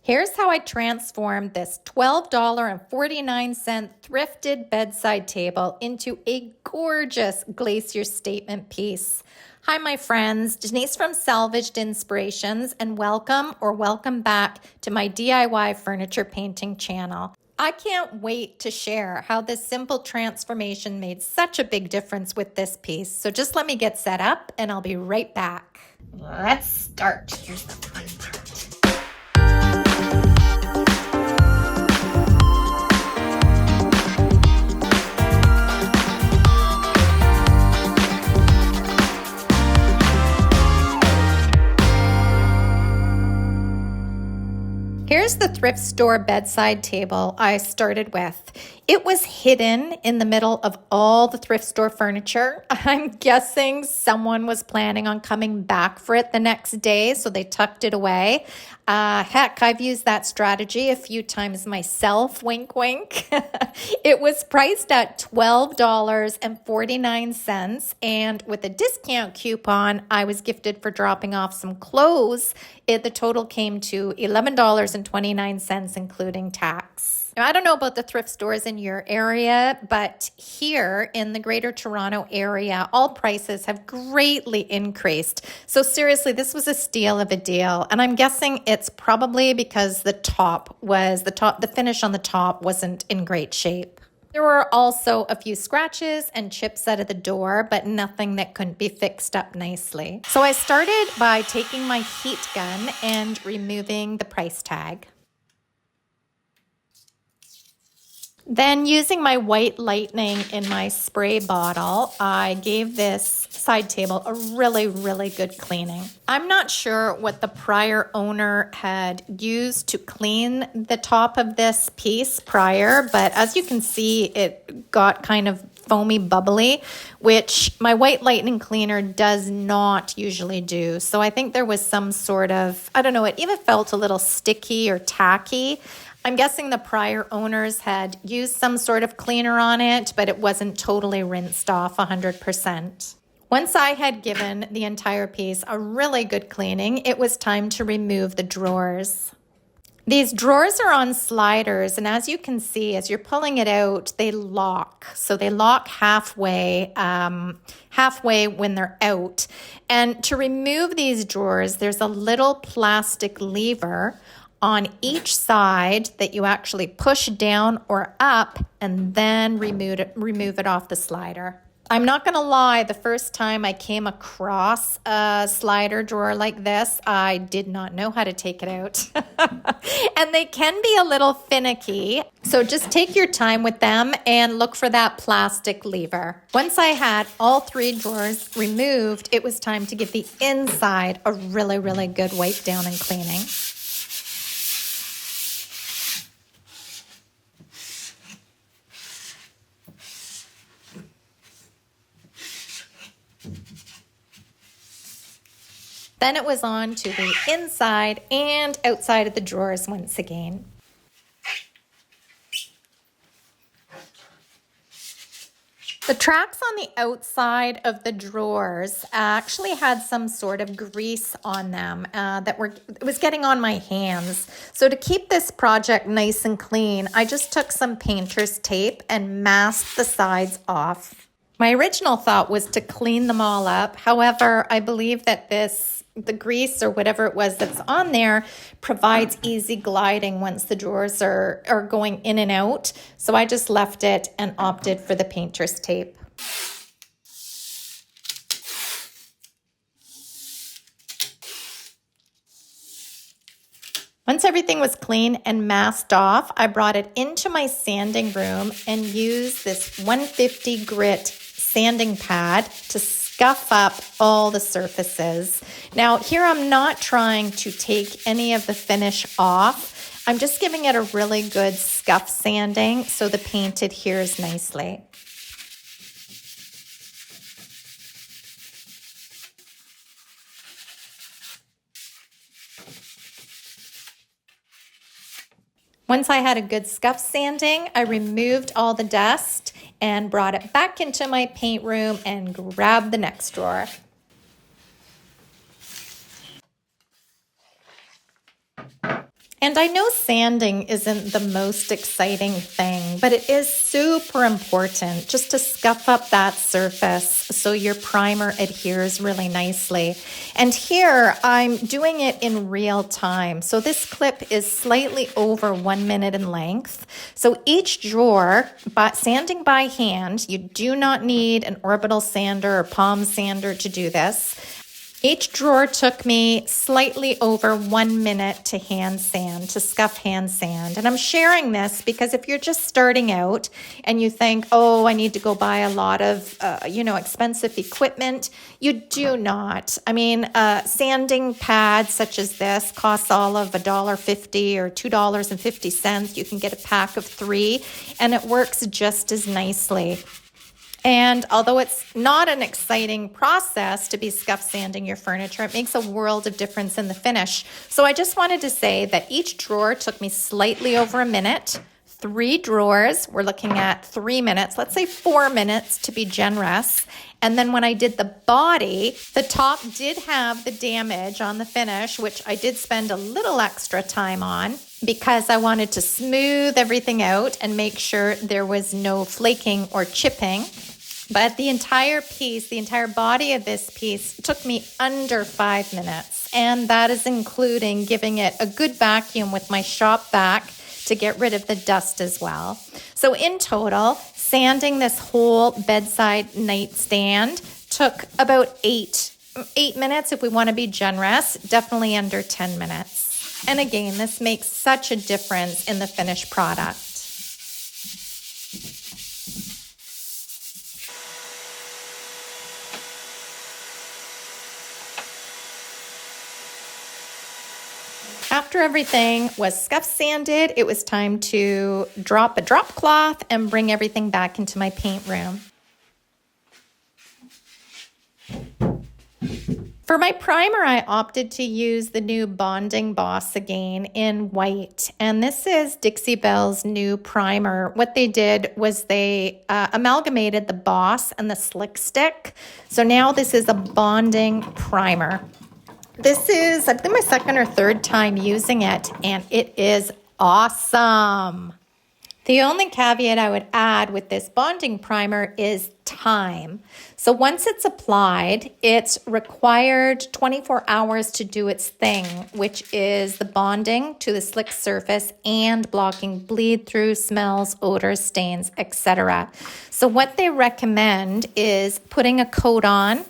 Here's how I transformed this $12.49 thrifted bedside table into a gorgeous Glacier statement piece. Hi, my friends. Denise from Salvaged Inspirations, and welcome back to my DIY furniture painting channel. I can't wait to share how this simple transformation made such a big difference with this piece. So just let me get set up and I'll be right back. Let's start. Here's the fun part. Here's the thrift store bedside table I started with. It was hidden in the middle of all the thrift store furniture. I'm guessing someone was planning on coming back for it the next day, so they tucked it away. Heck, I've used that strategy a few times myself, wink, wink. It was priced at $12.49, and with a discount coupon I was gifted for dropping off some clothes, the total came to $11.29, including tax. Now, I don't know about the thrift stores in your area, but here in the Greater Toronto area, all prices have greatly increased. So seriously, this was a steal of a deal. And I'm guessing it's probably because the finish on the top wasn't in great shape. There were also a few scratches and chips out of the door, but nothing that couldn't be fixed up nicely. So I started by taking my heat gun and removing the price tag. Then using my white lightning in my spray bottle, I gave this side table a really, really good cleaning. I'm not sure what the prior owner had used to clean the top of this piece prior, but as you can see, it got kind of foamy bubbly, which my white lightning cleaner does not usually do. So I think there was some sort of, I don't know, it even felt a little sticky or tacky. I'm guessing the prior owners had used some sort of cleaner on it, but it wasn't totally rinsed off 100%. Once I had given the entire piece a really good cleaning, it was time to remove the drawers. These drawers are on sliders, and as you can see, as you're pulling it out, they lock. So they lock halfway when they're out. And to remove these drawers, there's a little plastic lever on each side that you actually push down or up and then remove it off the slider. I'm not going to lie, the first time I came across a slider drawer like this, I did not know how to take it out. And they can be a little finicky, so just take your time with them and look for that plastic lever. Once I had all three drawers removed, it was time to give the inside a really, really good wipe down and cleaning. Then it was on to the inside and outside of the drawers once again. The tracks on the outside of the drawers actually had some sort of grease on them it was getting on my hands. So to keep this project nice and clean, I just took some painter's tape and masked the sides off. My original thought was to clean them all up. However, I believe that the grease or whatever it was that's on there provides easy gliding once the drawers are going in and out. So I just left it and opted for the painter's tape. Once everything was clean and masked off, I brought it into my sanding room and used this 150 grit sanding pad to scuff up all the surfaces. Now here I'm not trying to take any of the finish off. I'm just giving it a really good scuff sanding so the paint adheres nicely. Once I had a good scuff sanding, I removed all the dust and brought it back into my paint room and grabbed the next drawer. And I know sanding isn't the most exciting thing, but it is super important just to scuff up that surface so your primer adheres really nicely. And here I'm doing it in real time. So this clip is slightly over 1 minute in length. So each drawer, but sanding by hand, you do not need an orbital sander or palm sander to do this. Each drawer took me slightly over 1 minute to hand sand, to scuff hand sand. And I'm sharing this because if you're just starting out and you think, oh, I need to go buy a lot of, expensive equipment, you do not. I mean, sanding pads such as this costs all of $1.50 or $2.50. You can get a pack of 3 and it works just as nicely. And although it's not an exciting process to be scuff sanding your furniture, it makes a world of difference in the finish. So I just wanted to say that each drawer took me slightly over a minute. 3 drawers, we're looking at 3 minutes, let's say 4 minutes to be generous. And then when I did the body, the top did have the damage on the finish, which I did spend a little extra time on because I wanted to smooth everything out and make sure there was no flaking or chipping. But the entire piece, the entire body of this piece took me under 5 minutes. And that is including giving it a good vacuum with my shop vac to get rid of the dust as well. So in total, sanding this whole bedside nightstand took about 8 minutes if we want to be generous, definitely under 10 minutes. And again, this makes such a difference in the finished product. After everything was scuff sanded, it was time to drop a drop cloth and bring everything back into my paint room. For my primer, I opted to use the new Bonding Boss again in white. And this is Dixie Belle's new primer. What they did was they amalgamated the Boss and the Slick Stick. So now this is a bonding primer. This is, I think, my second or third time using it, and it is awesome. The only caveat I would add with this bonding primer is time. So once it's applied, it's required 24 hours to do its thing, which is the bonding to the slick surface and blocking bleed through, smells, odors, stains, etc. So what they recommend is putting a coat on,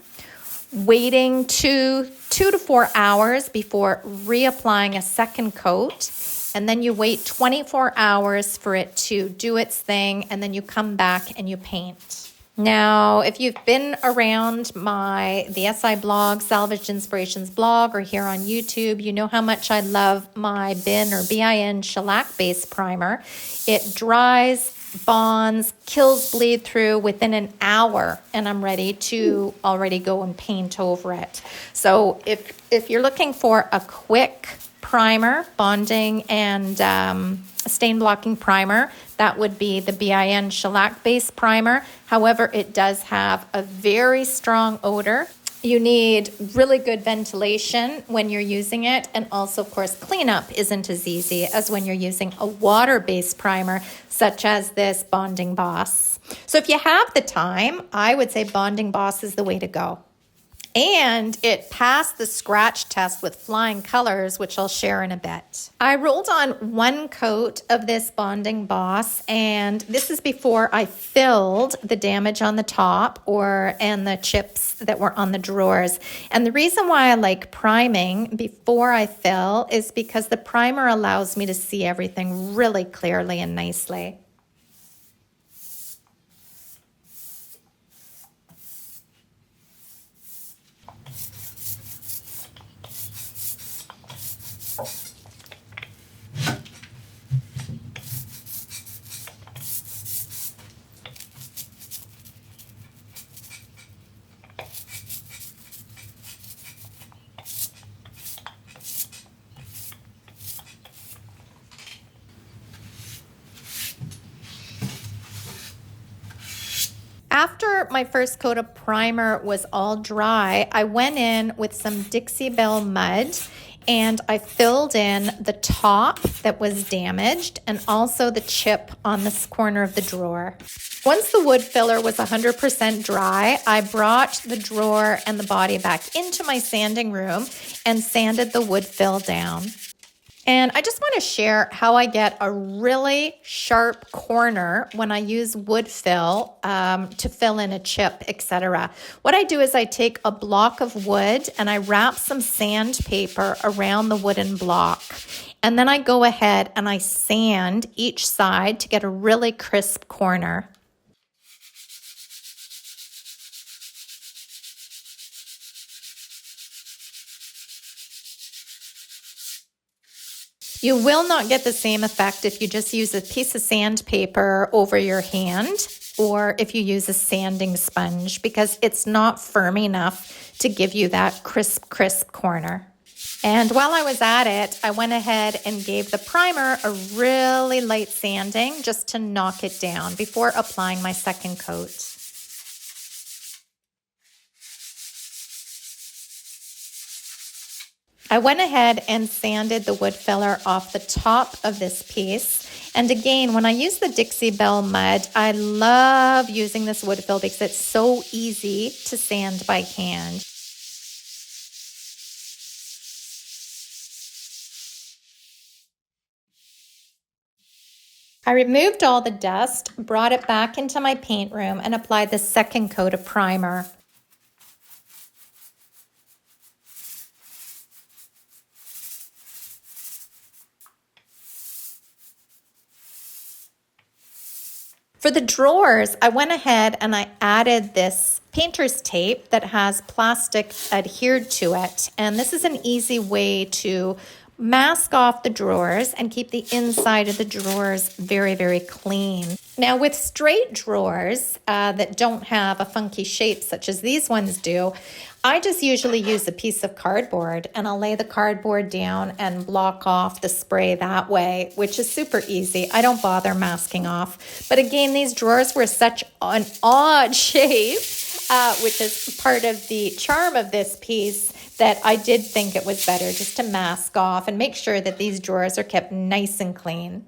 waiting 2 to 4 hours before reapplying a second coat, and then you wait 24 hours for it to do its thing, and then you come back and you paint. Now, if you've been around the SI blog, Salvaged Inspirations blog, or here on YouTube, you know how much I love my BIN or BIN shellac base primer. It dries, bonds, kills bleed through within an hour, and I'm ready to already go and paint over it. So if you're looking for a quick primer, bonding and stain blocking primer, that would be the BIN shellac base primer. However, it does have a very strong odor. You need really good ventilation when you're using it, and also, of course, cleanup isn't as easy as when you're using a water-based primer such as this Bonding Boss. So if you have the time, I would say Bonding Boss is the way to go. And it passed the scratch test with flying colors, which I'll share in a bit. I rolled on 1 coat of this Bonding Boss, and this is before I filled the damage on the top and the chips that were on the drawers. And the reason why I like priming before I fill is because the primer allows me to see everything really clearly and nicely. After my first coat of primer was all dry, I went in with some Dixie Belle mud And I filled in the top that was damaged and also the chip on this corner of the drawer. Once the wood filler was 100% dry, I brought the drawer and the body back into my sanding room and sanded the wood fill down. And I just want to share how I get a really sharp corner when I use wood fill to fill in a chip, etc. What I do is I take a block of wood and I wrap some sandpaper around the wooden block. And then I go ahead and I sand each side to get a really crisp corner. You will not get the same effect if you just use a piece of sandpaper over your hand or if you use a sanding sponge, because it's not firm enough to give you that crisp corner. And while I was at it, I went ahead and gave the primer a really light sanding just to knock it down before applying my second coat. I went ahead and sanded the wood filler off the top of this piece. And again, when I use the Dixie Belle mud, I love using this wood fill because it's so easy to sand by hand. I removed all the dust, brought it back into my paint room, and applied the second coat of primer. For the drawers, I went ahead and I added this painter's tape that has plastic adhered to it. And this is an easy way to mask off the drawers and keep the inside of the drawers very, very clean. Now with straight drawers that don't have a funky shape such as these ones do, I just usually use a piece of cardboard and I'll lay the cardboard down and block off the spray that way, which is super easy. I don't bother masking off. But again, these drawers were such an odd shape, which is part of the charm of this piece, that I did think it was better just to mask off and make sure that these drawers are kept nice and clean.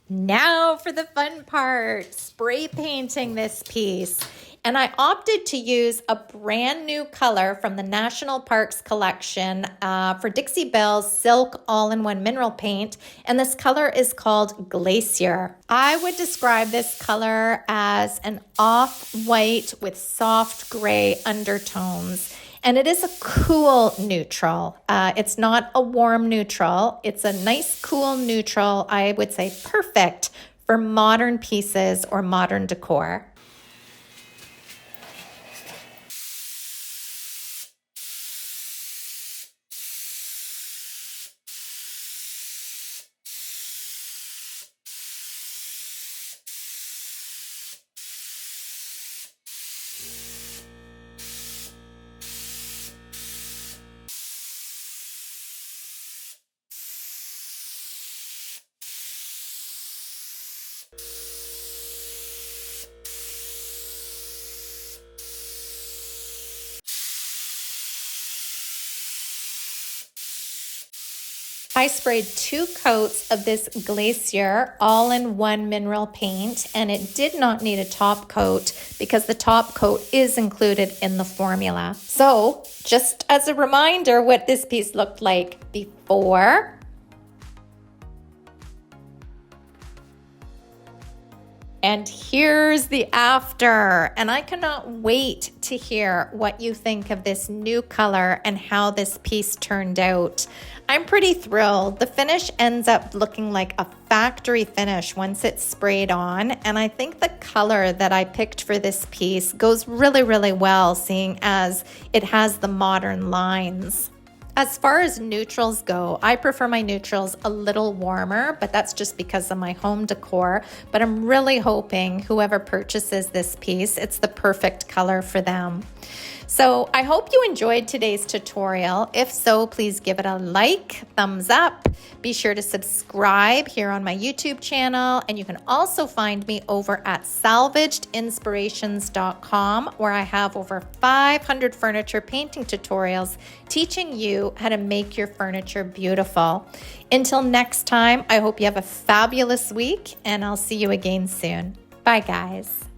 Now for the fun part, spray painting this piece. And I opted to use a brand new color from the National Parks collection for Dixie Belle's Silk All-in-One Mineral Paint. And this color is called Glacier. I would describe this color as an off-white with soft gray undertones. And it is a cool neutral. It's not a warm neutral. It's a nice, cool neutral. I would say perfect for modern pieces or modern decor. I sprayed 2 coats of this Glacier all-in-one mineral paint, and it did not need a top coat because the top coat is included in the formula. So just as a reminder what this piece looked like before, and here's the after. And I cannot wait to hear what you think of this new color and how this piece turned out. I'm pretty thrilled. The finish ends up looking like a factory finish once it's sprayed on. And I think the color that I picked for this piece goes really, really well, seeing as it has the modern lines. As far as neutrals go, I prefer my neutrals a little warmer, but that's just because of my home decor. But I'm really hoping whoever purchases this piece, it's the perfect color for them. So I hope you enjoyed today's tutorial. If so, please give it a like, thumbs up. Be sure to subscribe here on my YouTube channel. And you can also find me over at salvagedinspirations.com, where I have over 500 furniture painting tutorials teaching you how to make your furniture beautiful. Until next time, I hope you have a fabulous week, and I'll see you again soon. Bye, guys.